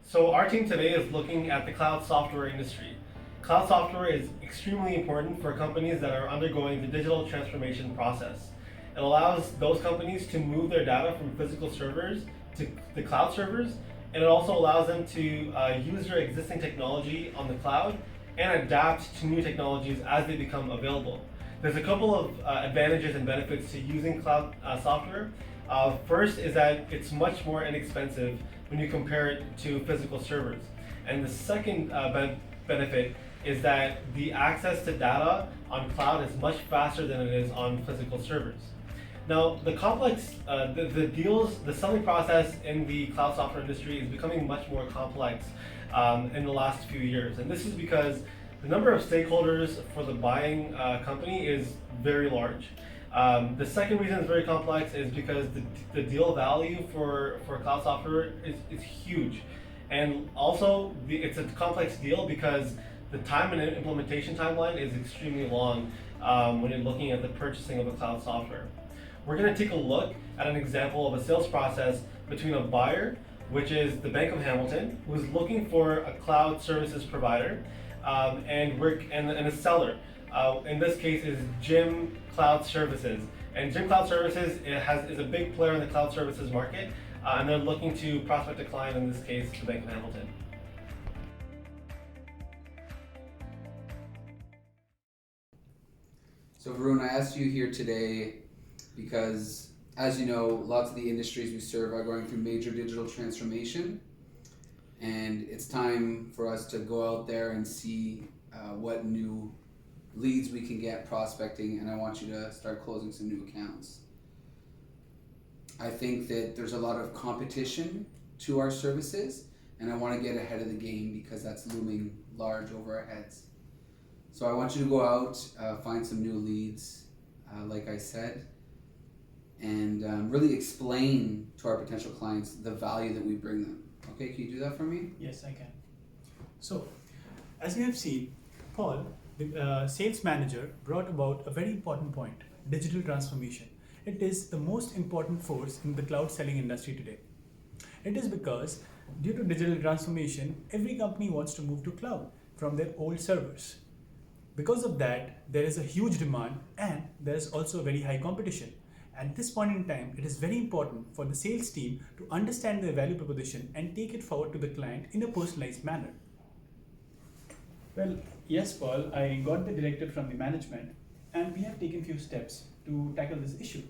So our team today is looking at the cloud software industry. Cloud software is extremely important for companies that are undergoing the digital transformation process. It allows those companies to move their data from physical servers to the cloud servers, and it also allows them to use their existing technology on the cloud and adapt to new technologies as they become available. There's a couple of advantages and benefits to using cloud software. First is that it's much more inexpensive when you compare it to physical servers. And the second benefit is that the access to data on cloud is much faster than it is on physical servers. Now, the selling process in the cloud software industry is becoming much more complex in the last few years. And this is because the number of stakeholders for the buying company is very large. The second reason it's very complex is because the deal value for cloud software is huge. And also, it's a complex deal because the time and implementation timeline is extremely long when you're looking at the purchasing of a cloud software. We're going to take a look at an example of a sales process between a buyer, which is the Bank of Hamilton, who's looking for a cloud services provider, and a seller. In this case, is Jim Cloud Services, and Jim Cloud Services is a big player in the cloud services market, and they're looking to prospect a client. In this case, the Bank of Hamilton. So Varun, I asked you here today because, as you know, lots of the industries we serve are going through major digital transformation, and it's time for us to go out there and see what new leads we can get prospecting, and I want you to start closing some new accounts. I think that there's a lot of competition to our services, and I want to get ahead of the game because that's looming large over our heads. So I want you to go out, find some new leads, like I said, and really explain to our potential clients the value that we bring them. Okay, can you do that for me? Yes, I can. So, as we have seen, Paul, the sales manager, brought about a very important point: digital transformation. It is the most important force in the cloud selling industry today. It is because due to digital transformation, every company wants to move to cloud from their old servers. Because of that, there is a huge demand and there is also very high competition. At this point in time, it is very important for the sales team to understand their value proposition and take it forward to the client in a personalized manner. Well, yes, Paul, I got the directive from the management and we have taken few steps to tackle this issue.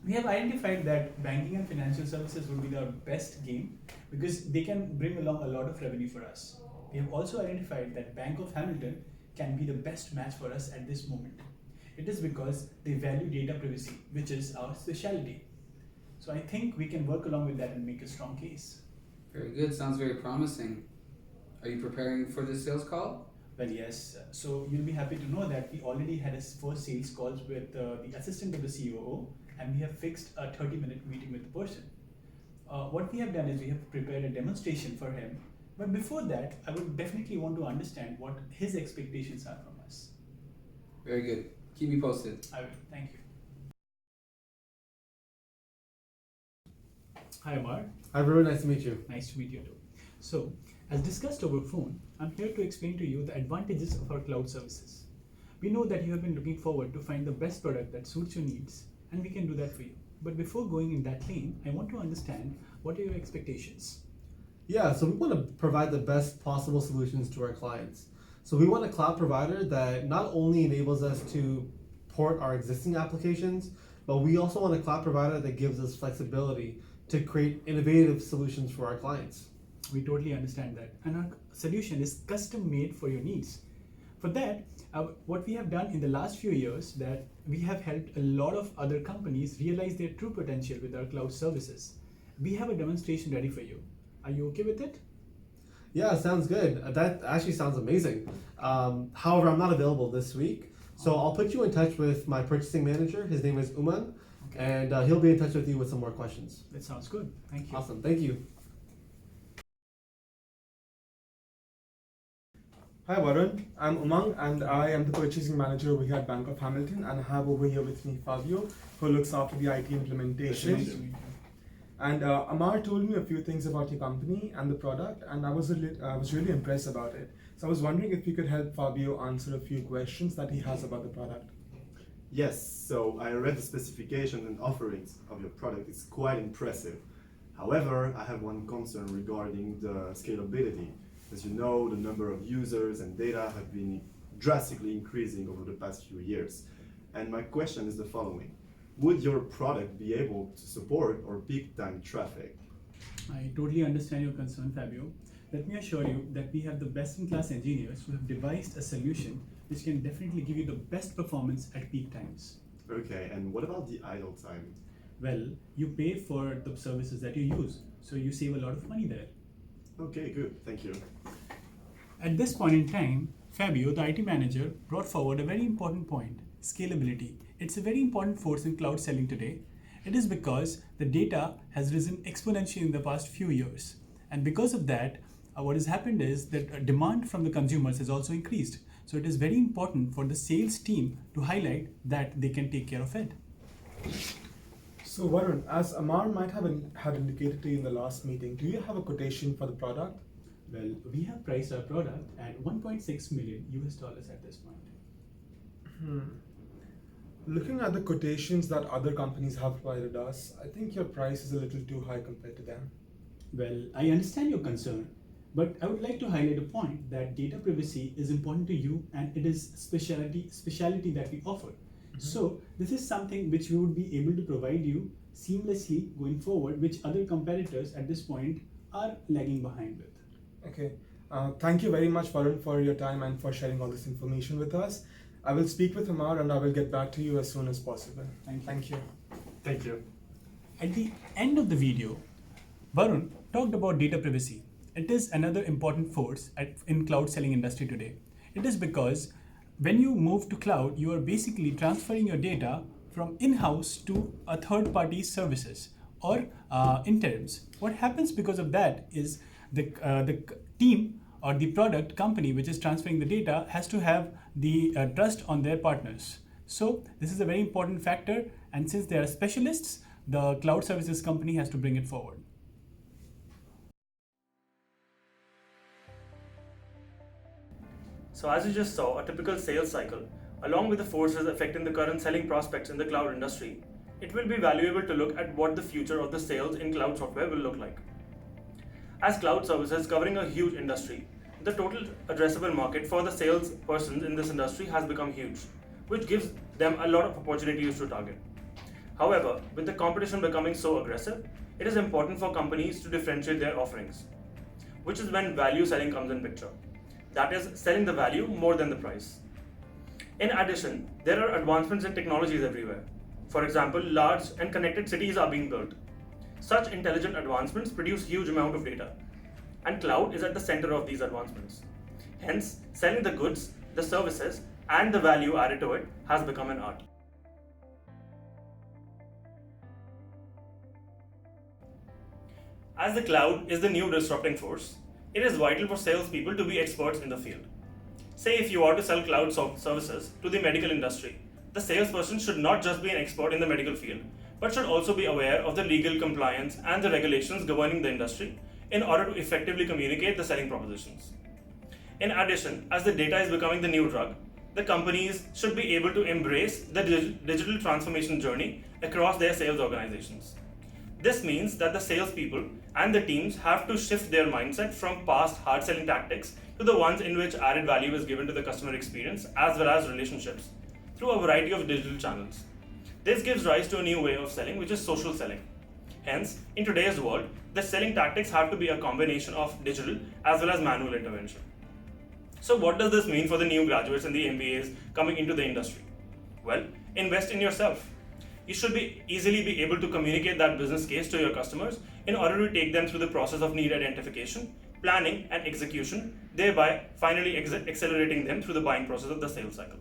We have identified that banking and financial services would be the best game because they can bring along a lot of revenue for us. We have also identified that Bank of Hamilton can be the best match for us at this moment. It is because they value data privacy, which is our specialty. So I think we can work along with that and make a strong case. Very good, sounds very promising. Are you preparing for this sales call? Well, yes. So you'll be happy to know that we already had a first sales calls with the assistant of the COO, and we have fixed a 30-minute meeting with the person. What we have done is we have prepared a demonstration for him. But before that, I would definitely want to understand what his expectations are from us. Very good. Keep me posted. I will. Thank you. Hi, Amar. Hi, Varun. Nice to meet you. Nice to meet you too. So, as discussed over phone, I'm here to explain to you the advantages of our cloud services. We know that you have been looking forward to find the best product that suits your needs, and we can do that for you. But before going in that lane, I want to understand what are your expectations. Yeah, so we want to provide the best possible solutions to our clients. So we want a cloud provider that not only enables us to port our existing applications, but we also want a cloud provider that gives us flexibility to create innovative solutions for our clients. We totally understand that. And our solution is custom made for your needs. For that, what we have done in the last few years, that we have helped a lot of other companies realize their true potential with our cloud services. We have a demonstration ready for you. Are you okay with it? Yeah, sounds good. That actually sounds amazing. However, I'm not available this week, so I'll put you in touch with my purchasing manager. His name is Uman, and he'll be in touch with you with some more questions. That sounds good. Thank you. Awesome. Thank you. Hi Varun, I'm Umang and I am the purchasing manager over here at Bank of Hamilton, and I have over here with me Fabio, who looks after the IT implementation. And Amar told me a few things about your company and the product, and I was really impressed about it. So I was wondering if you could help Fabio answer a few questions that he has about the product. Yes, so I read the specifications and offerings of your product. It's quite impressive. However, I have one concern regarding the scalability. As you know, the number of users and data have been drastically increasing over the past few years. And my question is the following. Would your product be able to support our peak time traffic? I totally understand your concern, Fabio. Let me assure you that we have the best-in-class engineers who have devised a solution which can definitely give you the best performance at peak times. Okay, and what about the idle time? Well, you pay for the services that you use, so you save a lot of money there. Okay, good, thank you. At this point in time, Fabio, the IT manager, brought forward a very important point, scalability. It's a very important force in cloud selling today. It is because the data has risen exponentially in the past few years. And because of that, what has happened is that demand from the consumers has also increased. So it is very important for the sales team to highlight that they can take care of it. So Varun, as Amar might have had indicated to you in the last meeting, do you have a quotation for the product? Well, we have priced our product at $1.6 million at this point. Looking at the quotations that other companies have provided us, I think your price is a little too high compared to them. Well, I understand your concern, but I would like to highlight a point that data privacy is important to you and it is speciality that we offer. So this is something which we would be able to provide you seamlessly going forward, which other competitors at this point are lagging behind with. Okay. Thank you very much, Varun, for your time and for sharing all this information with us. I will speak with Amar and I will get back to you as soon as possible. Thank you. Thank you. Thank you. At the end of the video, Varun talked about data privacy. It is another important force in cloud selling industry today. It is because when you move to cloud, you are basically transferring your data from in-house to a third-party services or interims. What happens because of that is the team or the product company which is transferring the data has to have the trust on their partners. So this is a very important factor, and since they are specialists, the cloud services company has to bring it forward. So as you just saw, a typical sales cycle, along with the forces affecting the current selling prospects in the cloud industry, it will be valuable to look at what the future of the sales in cloud software will look like. As cloud services covering a huge industry, the total addressable market for the sales persons in this industry has become huge, which gives them a lot of opportunities to target. However, with the competition becoming so aggressive, it is important for companies to differentiate their offerings, which is when value selling comes in picture. That is, selling the value more than the price. In addition, there are advancements in technologies everywhere. For example, large and connected cities are being built. Such intelligent advancements produce huge amount of data, and cloud is at the center of these advancements. Hence, selling the goods, the services, and the value added to it has become an art. As the cloud is the new disrupting force, it is vital for salespeople to be experts in the field. Say if you are to sell cloud services to the medical industry, the salesperson should not just be an expert in the medical field, but should also be aware of the legal compliance and the regulations governing the industry in order to effectively communicate the selling propositions. In addition, as the data is becoming the new drug, the companies should be able to embrace the digital transformation journey across their sales organizations. This means that the salespeople and the teams have to shift their mindset from past hard selling tactics to the ones in which added value is given to the customer experience as well as relationships through a variety of digital channels. This gives rise to a new way of selling, which is social selling. Hence, in today's world, the selling tactics have to be a combination of digital as well as manual intervention. So what does this mean for the new graduates and the MBAs coming into the industry? Well, invest in yourself. You should easily be able to communicate that business case to your customers in order to take them through the process of need identification, planning, and execution, thereby finally accelerating them through the buying process of the sales cycle.